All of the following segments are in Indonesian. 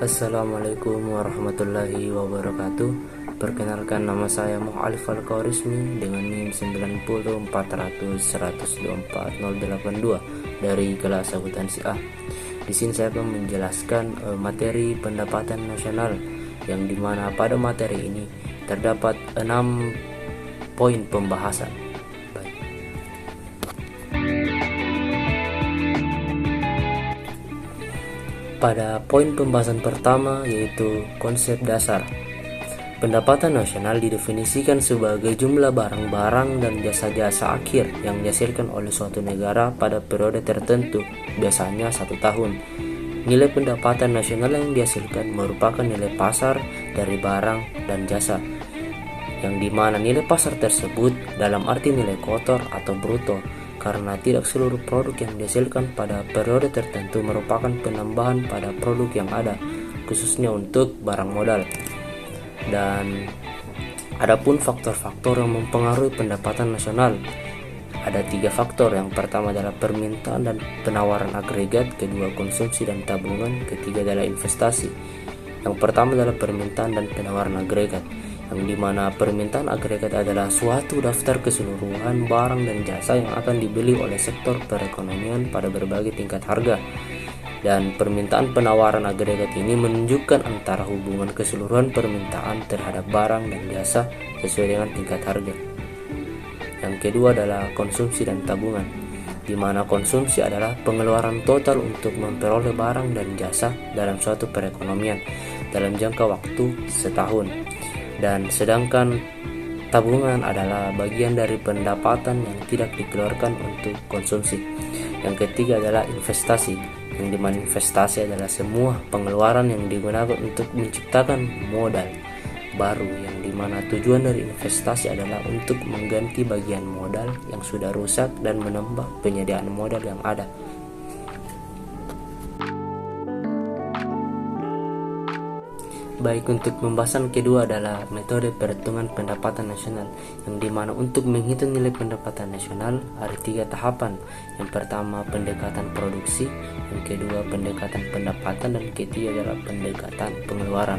Assalamualaikum warahmatullahi wabarakatuh. Perkenalkan, nama saya Mu'alif Al-Qawarizmi dengan NIM 90400124082 dari kelas akuntansi A. Di sini saya akan menjelaskan materi pendapatan nasional, yang dimana pada materi ini terdapat 6 poin pembahasan. Pada poin pembahasan pertama, yaitu konsep dasar. Pendapatan nasional didefinisikan sebagai jumlah barang-barang dan jasa-jasa akhir yang dihasilkan oleh suatu negara pada periode tertentu, biasanya 1 tahun. Nilai pendapatan nasional yang dihasilkan merupakan nilai pasar dari barang dan jasa, yang dimana nilai pasar tersebut dalam arti nilai kotor atau bruto, karena tidak seluruh produk yang dihasilkan pada periode tertentu merupakan penambahan pada produk yang ada, khususnya untuk barang modal. Dan adapun faktor-faktor yang mempengaruhi pendapatan nasional, ada 3 faktor. Yang pertama adalah permintaan dan penawaran agregat, kedua konsumsi dan tabungan, ketiga adalah investasi. Yang pertama adalah permintaan dan penawaran agregat, yang dimana permintaan agregat adalah suatu daftar keseluruhan barang dan jasa yang akan dibeli oleh sektor perekonomian pada berbagai tingkat harga. Dan permintaan penawaran agregat ini menunjukkan antara hubungan keseluruhan permintaan terhadap barang dan jasa sesuai dengan tingkat harga. Yang kedua adalah konsumsi dan tabungan, di mana konsumsi adalah pengeluaran total untuk memperoleh barang dan jasa dalam suatu perekonomian dalam jangka waktu setahun. Dan sedangkan tabungan adalah bagian dari pendapatan yang tidak dikeluarkan untuk konsumsi. Yang ketiga adalah investasi, yang dimana investasi adalah semua pengeluaran yang digunakan untuk menciptakan modal baru, yang dimana tujuan dari investasi adalah untuk mengganti bagian modal yang sudah rusak dan menambah penyediaan modal yang ada. Baik, untuk pembahasan kedua adalah metode perhitungan pendapatan nasional, yang dimana untuk menghitung nilai pendapatan nasional ada 3 tahapan. Yang pertama pendekatan produksi, yang kedua pendekatan pendapatan, dan ketiga adalah pendekatan pengeluaran.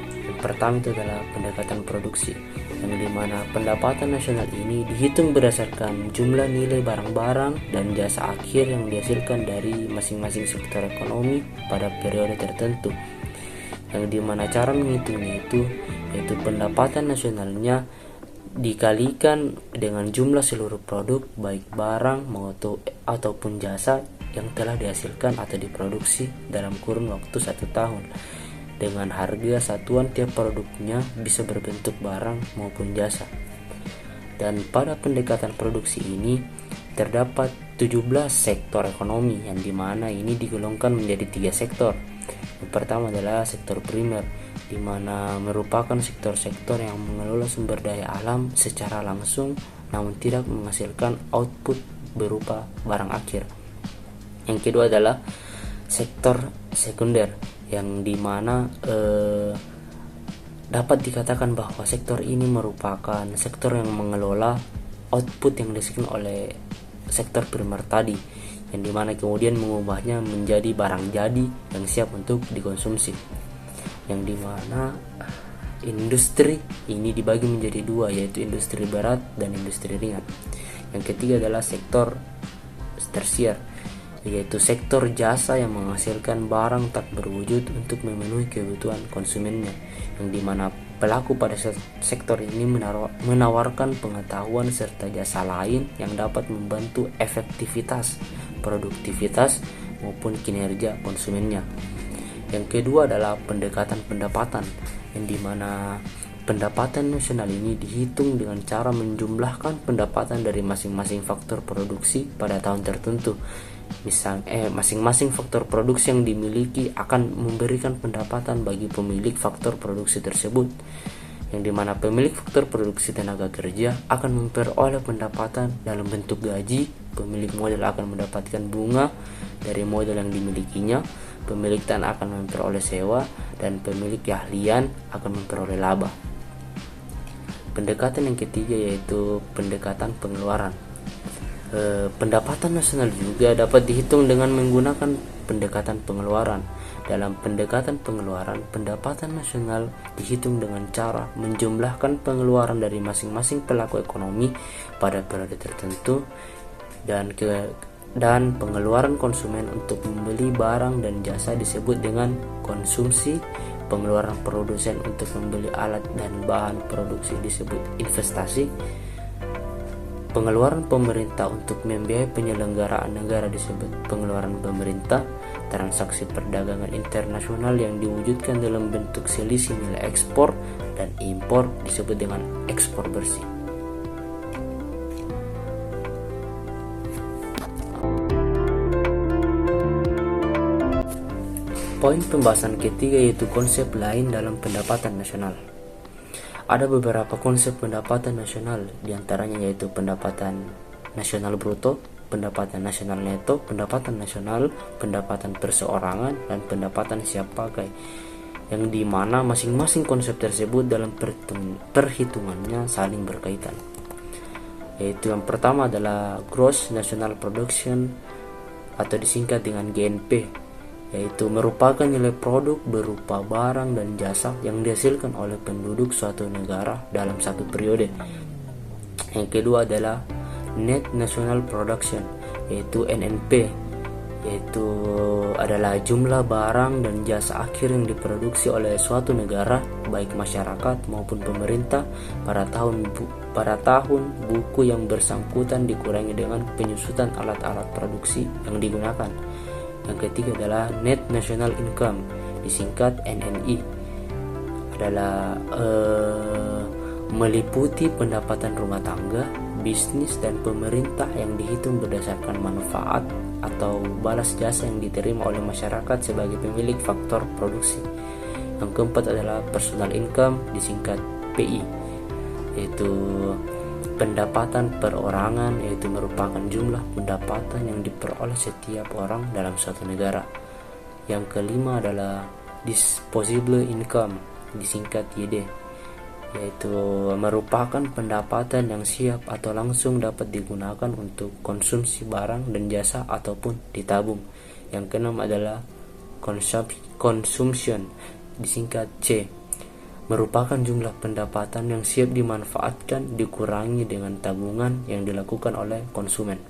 Yang pertama itu adalah pendekatan produksi, yang dimana pendapatan nasional ini dihitung berdasarkan jumlah nilai barang-barang dan jasa akhir yang dihasilkan dari masing-masing sektor ekonomi pada periode tertentu. Yang dimana cara menghitungnya yaitu pendapatan nasionalnya dikalikan dengan jumlah seluruh produk baik barang ataupun jasa yang telah dihasilkan atau diproduksi dalam kurun waktu 1 tahun, dengan harga satuan tiap produknya bisa berbentuk barang maupun jasa. Dan pada pendekatan produksi ini terdapat 17 sektor ekonomi, yang dimana ini digolongkan menjadi 3 sektor. Yang pertama adalah sektor primer, di mana merupakan sektor-sektor yang mengelola sumber daya alam secara langsung namun tidak menghasilkan output berupa barang akhir. Yang kedua adalah sektor sekunder, yang dimana dapat dikatakan bahwa sektor ini merupakan sektor yang mengelola output yang dihasilkan oleh sektor primer tadi, yang dimana kemudian mengubahnya menjadi barang jadi yang siap untuk dikonsumsi. Yang dimana industri ini dibagi menjadi 2, yaitu industri berat dan industri ringan. Yang ketiga adalah sektor tersier, yaitu sektor jasa yang menghasilkan barang tak berwujud untuk memenuhi kebutuhan konsumennya, yang dimana pelaku pada sektor ini menawarkan pengetahuan serta jasa lain yang dapat membantu efektivitas, produktivitas maupun kinerja konsumennya. Yang kedua adalah pendekatan pendapatan, yang dimana pendapatan nasional ini dihitung dengan cara menjumlahkan pendapatan dari masing-masing faktor produksi pada tahun tertentu. Masing-masing faktor produksi yang dimiliki akan memberikan pendapatan bagi pemilik faktor produksi tersebut, yang dimana pemilik faktor produksi tenaga kerja akan memperoleh pendapatan dalam bentuk gaji, pemilik modal akan mendapatkan bunga dari modal yang dimilikinya, pemilik tanah akan memperoleh sewa, dan pemilik keahlian akan memperoleh laba. Pendekatan yang ketiga yaitu pendekatan pengeluaran. Pendapatan nasional juga dapat dihitung dengan menggunakan pendekatan pengeluaran, Dalam pendekatan pengeluaran, pendapatan nasional dihitung dengan cara menjumlahkan pengeluaran dari masing-masing pelaku ekonomi pada periode tertentu dan pengeluaran konsumen untuk membeli barang dan jasa disebut dengan konsumsi. Pengeluaran produsen untuk membeli alat dan bahan produksi disebut investasi. Pengeluaran pemerintah untuk membiayai penyelenggaraan negara disebut pengeluaran pemerintah. Transaksi perdagangan internasional yang diwujudkan dalam bentuk selisih nilai ekspor dan impor disebut dengan ekspor bersih. Poin pembahasan ketiga yaitu konsep lain dalam pendapatan nasional. Ada beberapa konsep pendapatan nasional, diantaranya yaitu pendapatan nasional bruto, pendapatan nasional neto, pendapatan nasional, pendapatan perseorangan, dan pendapatan siap pakai, yang dimana masing-masing konsep tersebut dalam perhitungannya saling berkaitan. Yaitu yang pertama adalah Gross National Production atau disingkat dengan GNP, yaitu merupakan nilai produk berupa barang dan jasa yang dihasilkan oleh penduduk suatu negara dalam satu periode. Yang kedua adalah Net National Production, yaitu NNP, yaitu adalah jumlah barang dan jasa akhir yang diproduksi oleh suatu negara, baik masyarakat maupun pemerintah pada tahun buku yang bersangkutan dikurangi dengan penyusutan alat-alat produksi yang digunakan. Yang ketiga adalah Net National Income, disingkat NNI, adalah meliputi pendapatan rumah tangga, bisnis, dan pemerintah yang dihitung berdasarkan manfaat atau balas jasa yang diterima oleh masyarakat sebagai pemilik faktor produksi. Yang keempat adalah Personal Income, disingkat PI, yaitu pendapatan perorangan, yaitu merupakan jumlah pendapatan yang diperoleh setiap orang dalam suatu negara. Yang kelima adalah Disposable Income, disingkat YD, yaitu merupakan pendapatan yang siap atau langsung dapat digunakan untuk konsumsi barang dan jasa ataupun ditabung. Yang keenam adalah Consumption, disingkat C, merupakan jumlah pendapatan yang siap dimanfaatkan dikurangi dengan tabungan yang dilakukan oleh konsumen.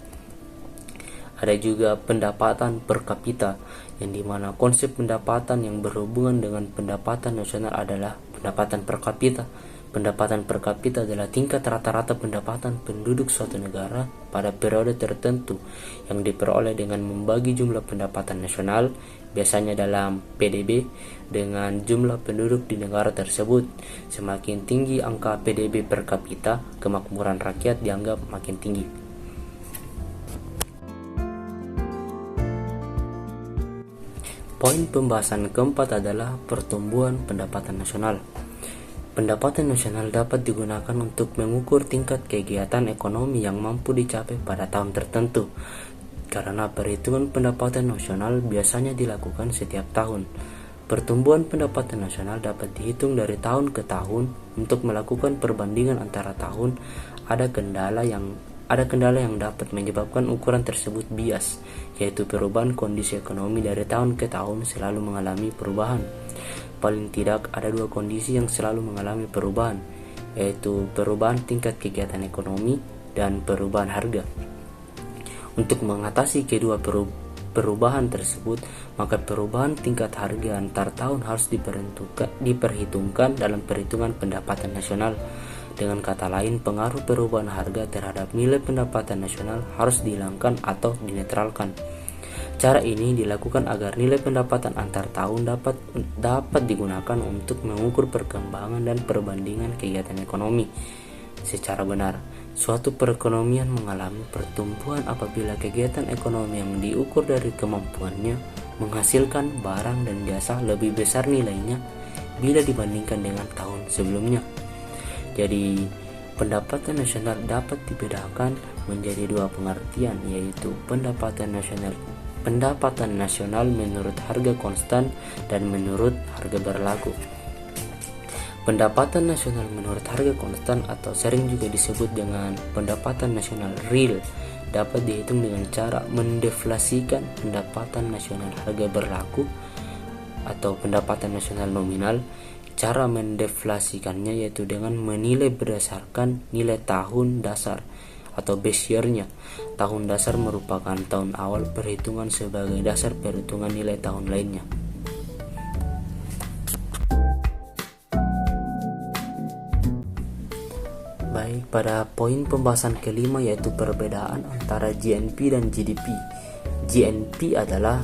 Ada juga pendapatan per kapita, yang dimana konsep pendapatan yang berhubungan dengan pendapatan nasional adalah pendapatan per kapita. Pendapatan per kapita adalah tingkat rata-rata pendapatan penduduk suatu negara pada periode tertentu yang diperoleh dengan membagi jumlah pendapatan nasional, biasanya dalam PDB, dengan jumlah penduduk di negara tersebut. Semakin tinggi angka PDB per kapita, kemakmuran rakyat dianggap makin tinggi. Poin pembahasan keempat adalah pertumbuhan pendapatan nasional. Pendapatan nasional dapat digunakan untuk mengukur tingkat kegiatan ekonomi yang mampu dicapai pada tahun tertentu. Karena perhitungan pendapatan nasional biasanya dilakukan setiap tahun. Pertumbuhan pendapatan nasional dapat dihitung dari tahun ke tahun. Untuk melakukan perbandingan antara tahun, ada kendala yang dapat menyebabkan ukuran tersebut bias, yaitu perubahan kondisi ekonomi dari tahun ke tahun selalu mengalami perubahan. Paling tidak ada dua kondisi yang selalu mengalami perubahan, yaitu perubahan tingkat kegiatan ekonomi dan perubahan harga. Untuk mengatasi kedua perubahan tersebut, maka perubahan tingkat harga antar tahun harus diperhitungkan dalam perhitungan pendapatan nasional. Dengan kata lain, pengaruh perubahan harga terhadap nilai pendapatan nasional harus dihilangkan atau dinetralkan. Cara ini dilakukan agar nilai pendapatan antar tahun dapat digunakan untuk mengukur perkembangan dan perbandingan kegiatan ekonomi secara benar. Suatu perekonomian mengalami pertumbuhan apabila kegiatan ekonomi yang diukur dari kemampuannya menghasilkan barang dan jasa lebih besar nilainya bila dibandingkan dengan tahun sebelumnya. Jadi, pendapatan nasional dapat dibedakan menjadi dua pengertian, yaitu pendapatan nasional menurut harga konstan dan menurut harga berlaku. Pendapatan nasional menurut harga konstan atau sering juga disebut dengan pendapatan nasional real dapat dihitung dengan cara mendeflasikan pendapatan nasional harga berlaku atau pendapatan nasional nominal, cara mendeflasikannya yaitu dengan menilai berdasarkan nilai tahun dasar atau base year-nya. Tahun dasar merupakan tahun awal perhitungan sebagai dasar perhitungan nilai tahun lainnya. Baik, pada poin pembahasan kelima yaitu perbedaan antara GNP dan GDP. GNP adalah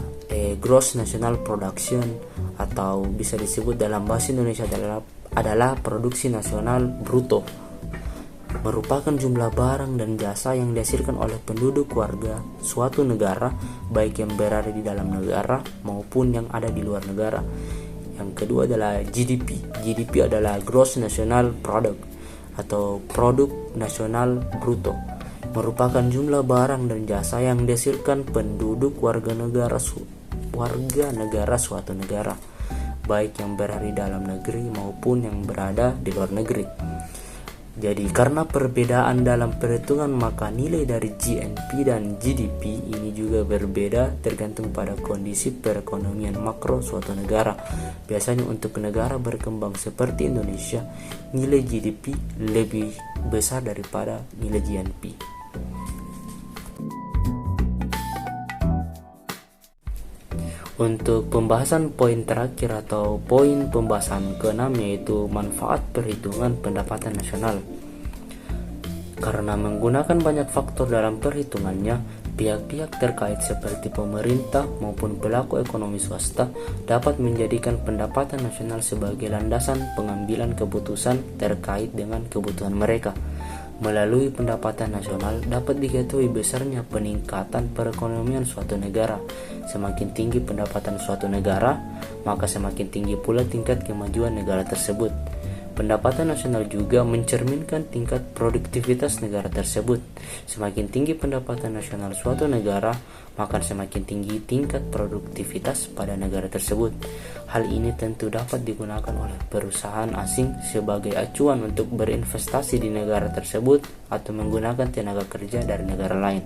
Gross National Production, atau bisa disebut dalam bahasa Indonesia adalah produksi nasional bruto, merupakan jumlah barang dan jasa yang dihasilkan oleh penduduk warga suatu negara, baik yang berada di dalam negara maupun yang ada di luar negara. Yang kedua adalah GDP. GDP adalah Gross National Product atau produk nasional bruto, merupakan jumlah barang dan jasa yang dihasilkan penduduk warga negara suatu negara, baik yang berada di dalam negeri maupun yang berada di luar negeri. Jadi karena perbedaan dalam perhitungan, maka nilai dari GNP dan GDP ini juga berbeda tergantung pada kondisi perekonomian makro suatu negara. Biasanya untuk negara berkembang seperti Indonesia, nilai GDP lebih besar daripada nilai GNP. Untuk pembahasan poin terakhir atau poin pembahasan ke-6 yaitu manfaat perhitungan pendapatan nasional. Karena menggunakan banyak faktor dalam perhitungannya, pihak-pihak terkait seperti pemerintah maupun pelaku ekonomi swasta dapat menjadikan pendapatan nasional sebagai landasan pengambilan keputusan terkait dengan kebutuhan mereka. Melalui pendapatan nasional dapat diketahui besarnya peningkatan perekonomian suatu negara. Semakin tinggi pendapatan suatu negara, maka semakin tinggi pula tingkat kemajuan negara tersebut. Pendapatan nasional juga mencerminkan tingkat produktivitas negara tersebut. Semakin tinggi pendapatan nasional suatu negara, maka semakin tinggi tingkat produktivitas pada negara tersebut. Hal ini tentu dapat digunakan oleh perusahaan asing sebagai acuan untuk berinvestasi di negara tersebut atau menggunakan tenaga kerja dari negara lain.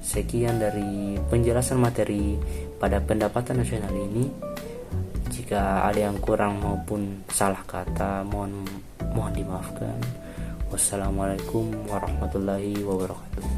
Sekian dari penjelasan materi pada pendapatan nasional ini. Jika ada yang kurang maupun salah kata, mohon dimaafkan. Wassalamualaikum warahmatullahi wabarakatuh.